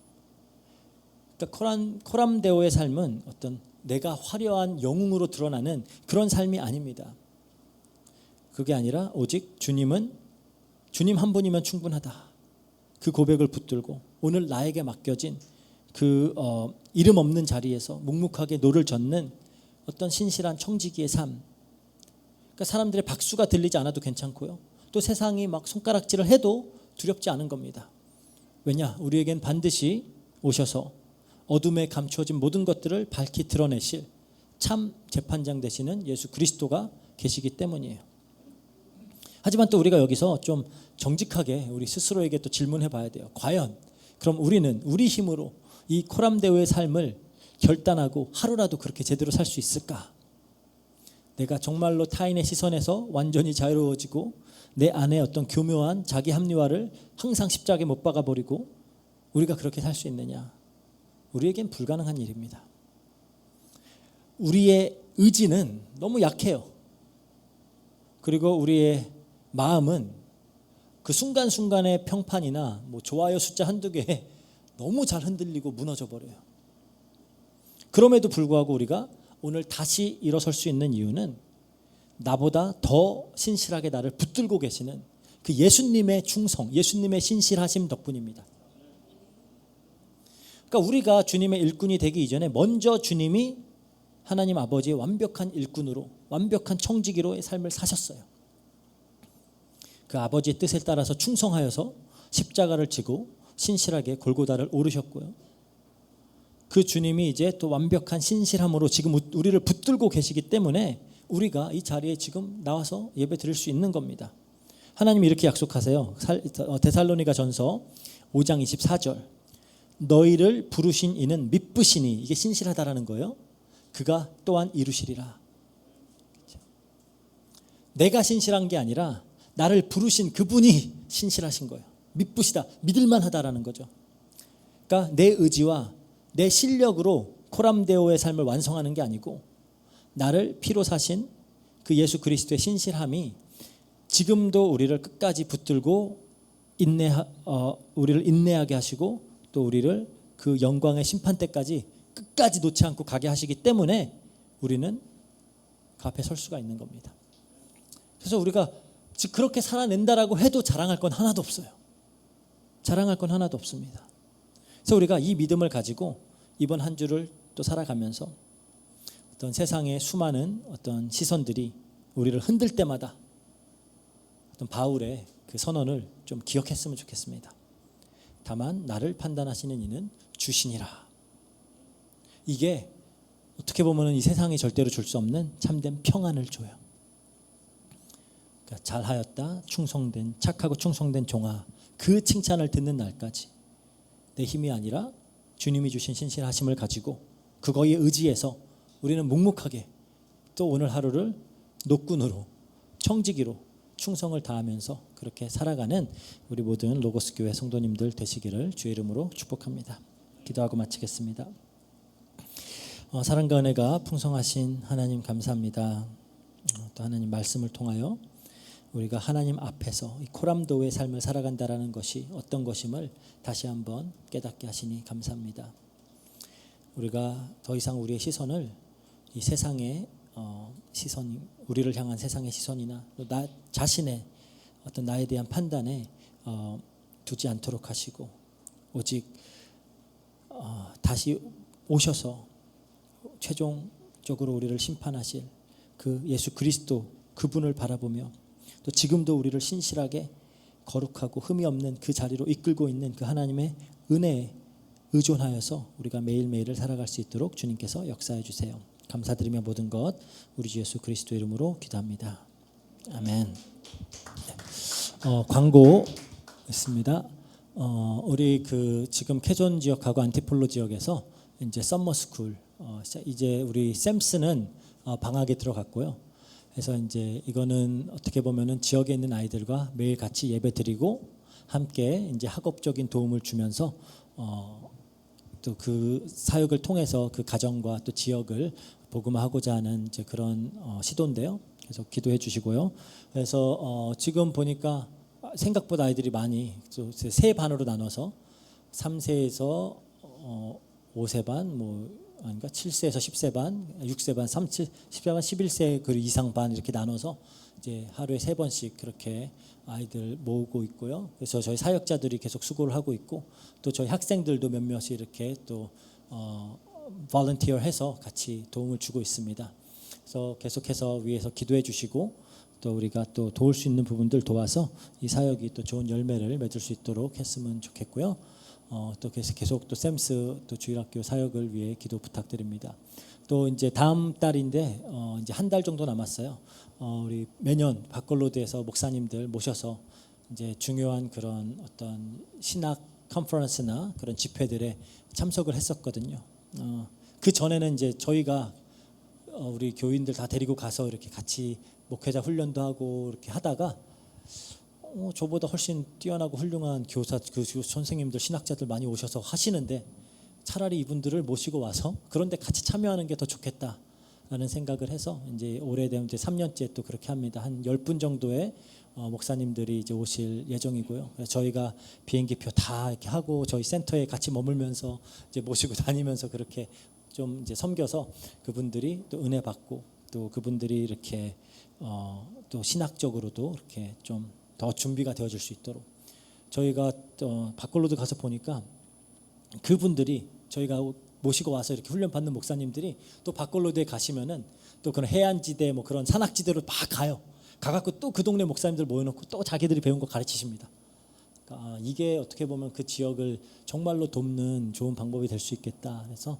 그러니까 코람데오의 삶은 어떤 내가 화려한 영웅으로 드러나는 그런 삶이 아닙니다. 그게 아니라 오직 주님 한 분이면 충분하다. 그 고백을 붙들고 오늘 나에게 맡겨진 그 이름 없는 자리에서 묵묵하게 노를 젓는 어떤 신실한 청지기의 삶. 그러니까 사람들의 박수가 들리지 않아도 괜찮고요. 또 세상이 막 손가락질을 해도 두렵지 않은 겁니다. 왜냐? 우리에겐 반드시 오셔서 어둠에 감추어진 모든 것들을 밝히 드러내실 참 재판장 되시는 예수 그리스도가 계시기 때문이에요. 하지만 또 우리가 여기서 좀 정직하게 우리 스스로에게 또 질문해 봐야 돼요. 과연 그럼 우리는 우리 힘으로 이 코람데오의 삶을 결단하고 하루라도 그렇게 제대로 살 수 있을까? 내가 정말로 타인의 시선에서 완전히 자유로워지고 내 안에 어떤 교묘한 자기 합리화를 항상 십자가에 못 박아버리고 우리가 그렇게 살 수 있느냐? 우리에겐 불가능한 일입니다. 우리의 의지는 너무 약해요. 그리고 우리의 마음은 그 순간순간의 평판이나 뭐 좋아요 숫자 한두 개에 너무 잘 흔들리고 무너져 버려요. 그럼에도 불구하고 우리가 오늘 다시 일어설 수 있는 이유는 나보다 더 신실하게 나를 붙들고 계시는 그 예수님의 충성, 예수님의 신실하심 덕분입니다. 그러니까 우리가 주님의 일꾼이 되기 이전에 먼저 주님이 하나님 아버지의 완벽한 일꾼으로, 완벽한 청지기로의 삶을 사셨어요. 그 아버지의 뜻에 따라서 충성하여서 십자가를 지고 신실하게 골고다를 오르셨고요. 그 주님이 이제 또 완벽한 신실함으로 지금 우리를 붙들고 계시기 때문에 우리가 이 자리에 지금 나와서 예배 드릴 수 있는 겁니다. 하나님이 이렇게 약속하세요. 데살로니가 전서 5장 24절. 너희를 부르신 이는 미쁘시니, 이게 신실하다라는 거예요. 그가 또한 이루시리라. 내가 신실한 게 아니라 나를 부르신 그분이 신실하신 거예요. 미쁘시다, 믿을만하다라는 거죠. 그러니까 내 의지와 내 실력으로 코람데오의 삶을 완성하는 게 아니고 나를 피로 사신 그 예수 그리스도의 신실함이 지금도 우리를 끝까지 붙들고 우리를 인내하게 하시고 또 우리를 그 영광의 심판 때까지 끝까지 놓지 않고 가게 하시기 때문에 우리는 그 앞에 설 수가 있는 겁니다. 그래서 우리가 즉 그렇게 살아낸다라고 해도 자랑할 건 하나도 없어요. 자랑할 건 하나도 없습니다. 그래서 우리가 이 믿음을 가지고 이번 한 주를 또 살아가면서 어떤 세상의 수많은 어떤 시선들이 우리를 흔들 때마다 어떤 바울의 그 선언을 좀 기억했으면 좋겠습니다. 다만 나를 판단하시는 이는 주시니라. 이게 어떻게 보면 이 세상이 절대로 줄 수 없는 참된 평안을 줘요. 그러니까 잘하였다, 충성된, 착하고 충성된 종아, 그 칭찬을 듣는 날까지 내 힘이 아니라 주님이 주신 신실하심을 가지고 그거에 의지해서 우리는 묵묵하게 또 오늘 하루를 노꾼으로, 청지기로 충성을 다하면서 그렇게 살아가는 우리 모든 로고스 교회 성도님들 되시기를 주의 이름으로 축복합니다. 기도하고 마치겠습니다. 사랑과 은혜가 풍성하신 하나님 감사합니다. 또 하나님 말씀을 통하여 우리가 하나님 앞에서 이 코람도의 삶을 살아간다라는 것이 어떤 것임을 다시 한번 깨닫게 하시니 감사합니다. 우리가 더 이상 우리의 시선을 이 세상의 시선, 우리를 향한 세상의 시선이나 나 자신의 어떤 나에 대한 판단에 두지 않도록 하시고 오직 다시 오셔서 최종적으로 우리를 심판하실 그 예수 그리스도 그분을 바라보며 또 지금도 우리를 신실하게 거룩하고 흠이 없는 그 자리로 이끌고 있는 그 하나님의 은혜에 의존하여서 우리가 매일매일을 살아갈 수 있도록 주님께서 역사해 주세요. 감사드리며 모든 것 우리 주 예수 그리스도 이름으로 기도합니다. 아멘. 광고 있습니다. 우리 그 지금 캐존 지역하고 안티폴로 지역에서 이제 썸머스쿨 이제 우리 샘스는 방학에 들어갔고요. 그래서 이제 이거는 어떻게 보면은 지역에 있는 아이들과 매일 같이 예배드리고 함께 이제 학업적인 도움을 주면서 또 그 사역을 통해서 그 가정과 또 지역을 복음화하고자 하는 이제 그런 시도인데요. 그래서 기도해 주시고요. 그래서 지금 보니까 생각보다 아이들이 많이 세 반으로 나눠서 3세에서 5세 반, 뭐 아닌가 7세에서 10세 반, 6세 반, 10세 반, 11세 그 이상 반 이렇게 나눠서 이제 하루에 3번씩 그렇게 아이들 모으고 있고요. 그래서 저희 사역자들이 계속 수고를 하고 있고 또 저희 학생들도 몇몇이 이렇게 또 volunteer해서 같이 도움을 주고 있습니다. 그래서 계속해서 위에서 기도해 주시고 또 우리가 또 도울 수 있는 부분들 도와서 이 사역이 또 좋은 열매를 맺을 수 있도록 했으면 좋겠고요. 또 계속 또 샘스 또 주일학교 사역을 위해 기도 부탁드립니다. 또 이제 다음 달인데 이제 한 달 정도 남았어요. 우리 매년 바콜로드에서 목사님들 모셔서 이제 중요한 그런 어떤 신학 컨퍼런스나 그런 집회들에 참석을 했었거든요. 그 전에는 이제 저희가 우리 교인들 다 데리고 가서 이렇게 같이 목회자 훈련도 하고 이렇게 하다가 저보다 훨씬 뛰어나고 훌륭한 교사, 그 선생님들, 신학자들 많이 오셔서 하시는데 차라리 이분들을 모시고 와서 그런데 같이 참여하는 게 더 좋겠다라는 생각을 해서 이제 올해 되면 이제 3년째 또 그렇게 합니다. 한 10분 정도의 목사님들이 이제 오실 예정이고요. 그래서 저희가 비행기표 다 이렇게 하고 저희 센터에 같이 머물면서 이제 모시고 다니면서 그렇게 좀 이제 섬겨서 그분들이 또 은혜 받고 또 그분들이 이렇게 또 신학적으로도 이렇게 좀 더 준비가 되어질 수 있도록 저희가 바콜로드 가서 보니까 그분들이 저희가 모시고 와서 이렇게 훈련 받는 목사님들이 또 바콜로드에 가시면은 또 그런 해안지대 뭐 그런 산악지대로 막 가요. 가갖고 또 그 동네 목사님들 모여놓고 또 자기들이 배운 거 가르치십니다. 그러니까 이게 어떻게 보면 그 지역을 정말로 돕는 좋은 방법이 될 수 있겠다. 그래서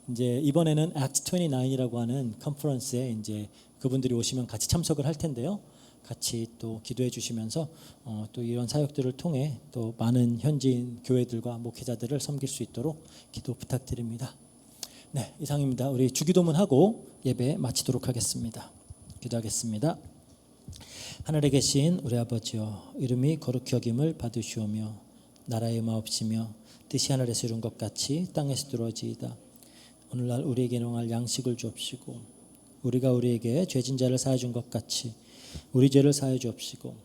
이제 이번에는 Acts 29이라고 하는 컨퍼런스에 이제 그분들이 오시면 같이 참석을 할 텐데요. 같이 또 기도해 주시면서 또 이런 사역들을 통해 또 많은 현지인 교회들과 목회자들을 섬길 수 있도록 기도 부탁드립니다. 네, 이상입니다. 우리 주기도문 하고 예배 마치도록 하겠습니다. 기도하겠습니다. 하늘에 계신 우리 아버지여, 이름이 거룩히 여김을 받으시오며 나라의 마옵시며 뜻이 하늘에서 이룬 것 같이 땅에서 이루어지이다. 오늘날 우리에게 일용할 양식을 주옵시고 우리가 우리에게 죄진 자를 사하여 준 것 같이 우리 죄를 사하여 주옵시고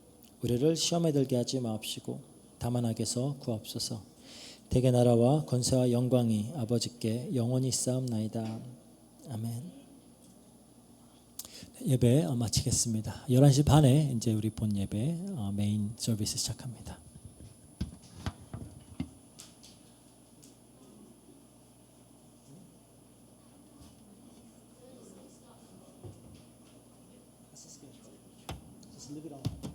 우리를 시험에 들게 하지 마옵시고 다만 악에서 구하옵소서. 대개 나라와 권세와 영광이 아버지께 영원히 있사옵나이다. 아멘. 예배 마치겠습니다. 11시 반에 이제 우리 본 예배 메인 서비스 시작합니다. Just leave it on.